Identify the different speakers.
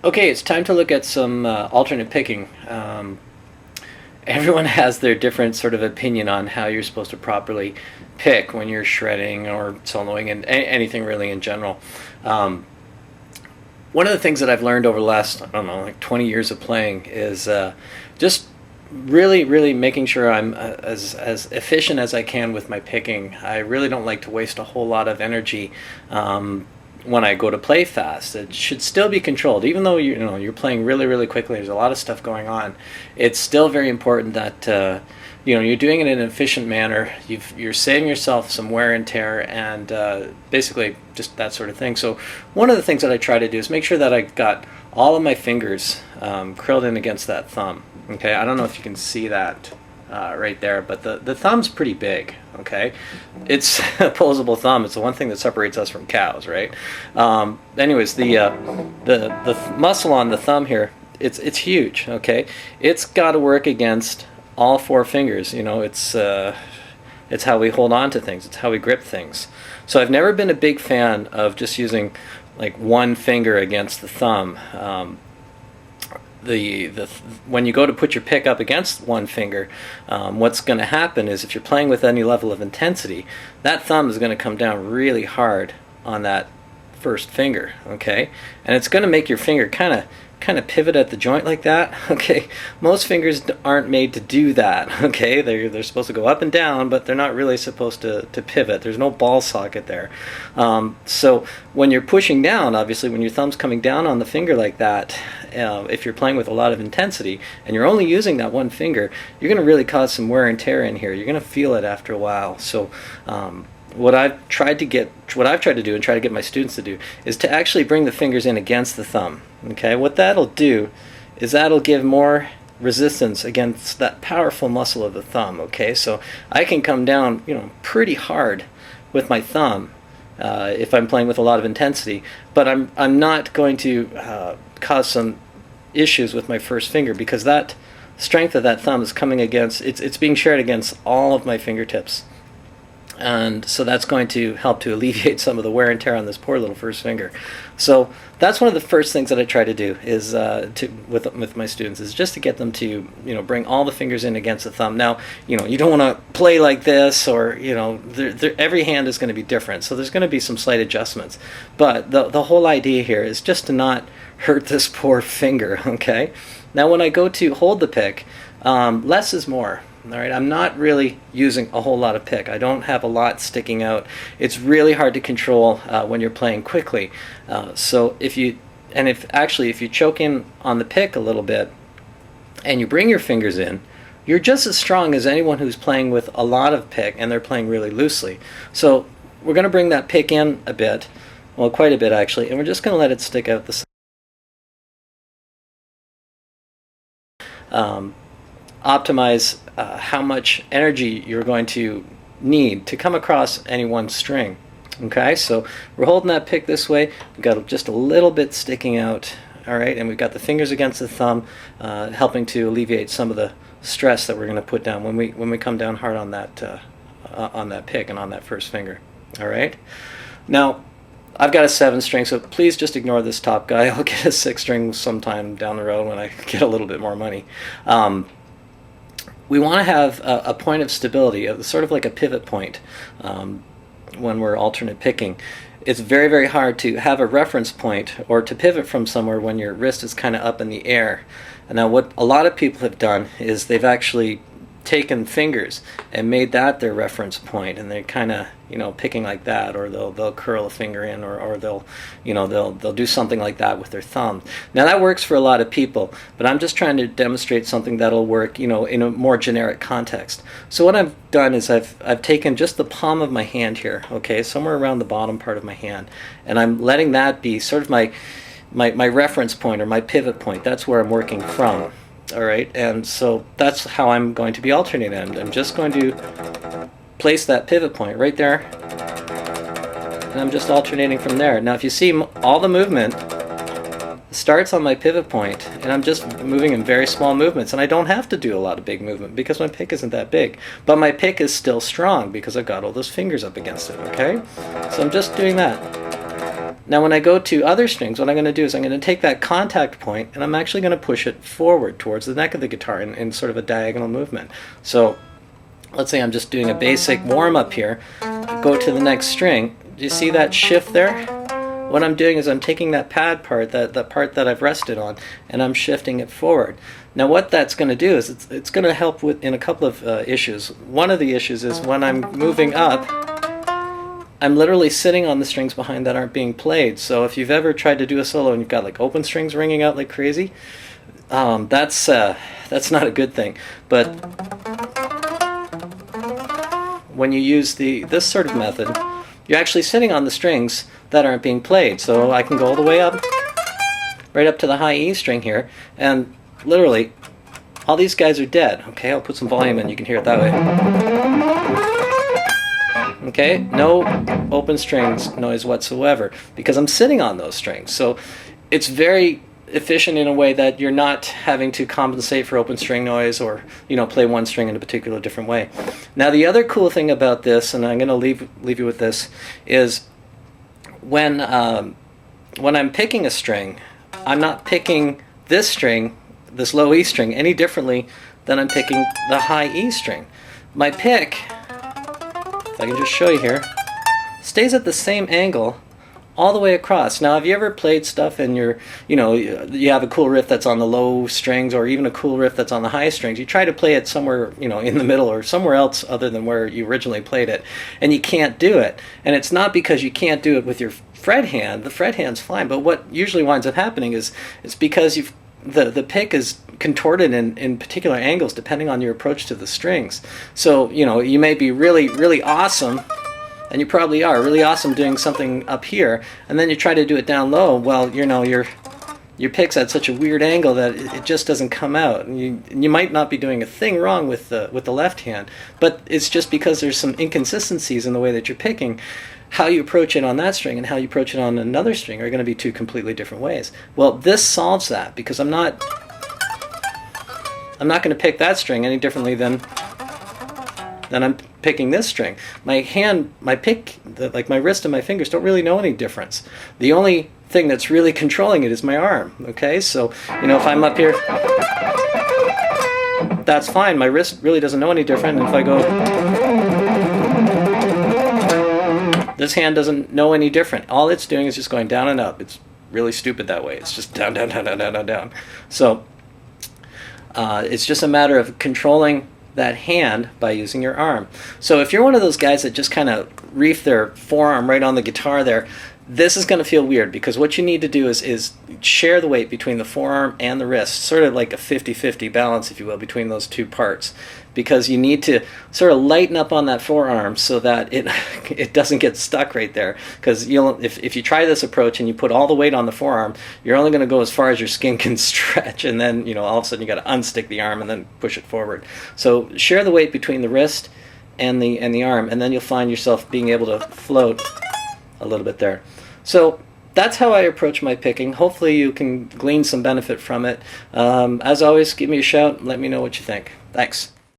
Speaker 1: Okay, it's time to look at some alternate picking. Everyone has their different sort of opinion on how you're supposed to properly pick when you're shredding or soloing and anything really in general. One of the things that I've learned over the last, I don't know, like 20 years of playing is just really making sure I'm as efficient as I can with my picking. I really don't like to waste a whole lot of energy when I go to play fast. It should still be controlled, even though you're playing really quickly. There's a lot of stuff going on. It's still very important that you're doing it in an efficient manner. You're saving yourself some wear and tear, and basically just that sort of thing. So one of the things that I try to do is make sure that I got all of my fingers curled in against that thumb. Okay, I don't know if you can see that right there, but the thumb's pretty big. Okay, it's a opposable thumb. It's the one thing that separates us from cows, right? Anyways, the muscle on the thumb here, it's huge. Okay, it's got to work against all four fingers. It's how we hold on to things. It's how we grip things. So I've never been a big fan of just using like one finger against the thumb. When you go to put your pick up against one finger, what's going to happen is if you're playing with any level of intensity, that thumb is going to come down really hard on that first finger, okay? And it's going to make your finger kind of pivot at the joint like that, okay? Most fingers aren't made to do that, okay? They're supposed to go up and down, but they're not really supposed to pivot. There's no ball socket there. So when you're pushing down, obviously when your thumb's coming down on the finger like that, if you're playing with a lot of intensity and you're only using that one finger, you're going to really cause some wear and tear in here. You're going to feel it after a while. So what I've tried to do and try to get my students to do is to actually bring the fingers in against the thumb. Okay, what that'll do is that'll give more resistance against that powerful muscle of the thumb. Okay, so I can come down, pretty hard with my thumb if I'm playing with a lot of intensity, but I'm not going to cause some issues with my first finger because that strength of that thumb is coming against. It's being shared against all of my fingertips. And so that's going to help to alleviate some of the wear and tear on this poor little first finger. So that's one of the first things that I try to do is with my students is just to get them to bring all the fingers in against the thumb. Now you don't want to play like this, or every hand is going to be different, so there's going to be some slight adjustments. But the whole idea here is just to not hurt this poor finger. Okay. Now when I go to hold the pick, less is more. All right, I'm not really using a whole lot of pick. I don't have a lot sticking out. It's really hard to control when you're playing quickly. So if you choke in on the pick a little bit and you bring your fingers in, you're just as strong as anyone who's playing with a lot of pick and they're playing really loosely. So we're going to bring that pick in a bit, well, quite a bit actually, and we're just going to let it stick out the side. Optimize how much energy you're going to need to come across any one string. Okay, so we're holding that pick this way. We've got just a little bit sticking out. All right, and we've got the fingers against the thumb, helping to alleviate some of the stress that we're going to put down when we come down hard on that pick and on that first finger. All right. Now I've got a 7-string, so please just ignore this top guy. I'll get a 6-string sometime down the road when I get a little bit more money. We want to have a point of stability, sort of like a pivot point when we're alternate picking. It's very hard to have a reference point or to pivot from somewhere when your wrist is kind of up in the air. And now what a lot of people have done is they've actually taken fingers and made that their reference point, and they're kind of picking like that, or they'll curl a finger in, or they'll do something like that with their thumb. Now that works for a lot of people, but I'm just trying to demonstrate something that'll work in a more generic context. So what I've done is I've taken just the palm of my hand here, okay, somewhere around the bottom part of my hand, and I'm letting that be sort of my reference point or my pivot point. That's where I'm working from. All right, and so that's how I'm going to be alternating. I'm just going to place that pivot point right there, and I'm just alternating from there. Now if you see, all the movement starts on my pivot point, and I'm just moving in very small movements, and I don't have to do a lot of big movement because my pick isn't that big, but my pick is still strong because I've got all those fingers up against it. Okay, so I'm just doing that. Now when I go to other strings, what I'm going to do is I'm going to take that contact point and I'm actually going to push it forward towards the neck of the guitar in sort of a diagonal movement. So let's say I'm just doing a basic warm-up here. Go to the next string. Do you see that shift there? What I'm doing is I'm taking that pad part, the part that I've rested on, and I'm shifting it forward. Now what that's going to do is it's going to help in a couple of issues. One of the issues is when I'm moving up, I'm literally sitting on the strings behind that aren't being played. So if you've ever tried to do a solo and you've got like open strings ringing out like crazy, that's not a good thing. But when you use this sort of method, you're actually sitting on the strings that aren't being played. So I can go all the way up, right up to the high E string here, and literally all these guys are dead. Okay, I'll put some volume in, you can hear it that way. Okay, no open strings noise whatsoever because I'm sitting on those strings. So it's very efficient in a way that you're not having to compensate for open string noise or play one string in a particular different way. Now the other cool thing about this, and I'm going to leave you with this, is when I'm picking a string, I'm not picking this string, this low E string, any differently than I'm picking the high E string. My pick, if I can just show you here, stays at the same angle all the way across. Now, have you ever played stuff and you have a cool riff that's on the low strings or even a cool riff that's on the high strings? You try to play it somewhere, in the middle or somewhere else other than where you originally played it, and you can't do it. And it's not because you can't do it with your fret hand. The fret hand's fine, but what usually winds up happening is it's because the pick is contorted in particular angles depending on your approach to the strings. So, you may be really, really awesome, and you probably are really awesome doing something up here, and then you try to do it down low. Well, your pick's at such a weird angle that it just doesn't come out. And you might not be doing a thing wrong with the left hand, but it's just because there's some inconsistencies in the way that you're picking. How you approach it on that string and how you approach it on another string are going to be two completely different ways. Well, this solves that because I'm not going to pick that string any differently than I'm picking this string. My pick, like my wrist and my fingers don't really know any difference. The only thing that's really controlling it is my arm. Okay, so if I'm up here, that's fine. My wrist really doesn't know any different. And if I go, this hand doesn't know any different. All it's doing is just going down and up. It's really stupid that way. It's just down, down, down, down, down, down, down. So it's just a matter of controlling that hand by using your arm. So if you're one of those guys that just kind of reef their forearm right on the guitar there, this is going to feel weird because what you need to do is share the weight between the forearm and the wrist, sort of like a 50-50 balance, if you will, between those two parts, because you need to sort of lighten up on that forearm so that it doesn't get stuck right there. Because if you try this approach and you put all the weight on the forearm, you're only going to go as far as your skin can stretch, and then all of a sudden you got to unstick the arm and then push it forward. So share the weight between the wrist and the arm, and then you'll find yourself being able to float a little bit there. So that's how I approach my picking. Hopefully you can glean some benefit from it. As always, give me a shout and let me know what you think. Thanks.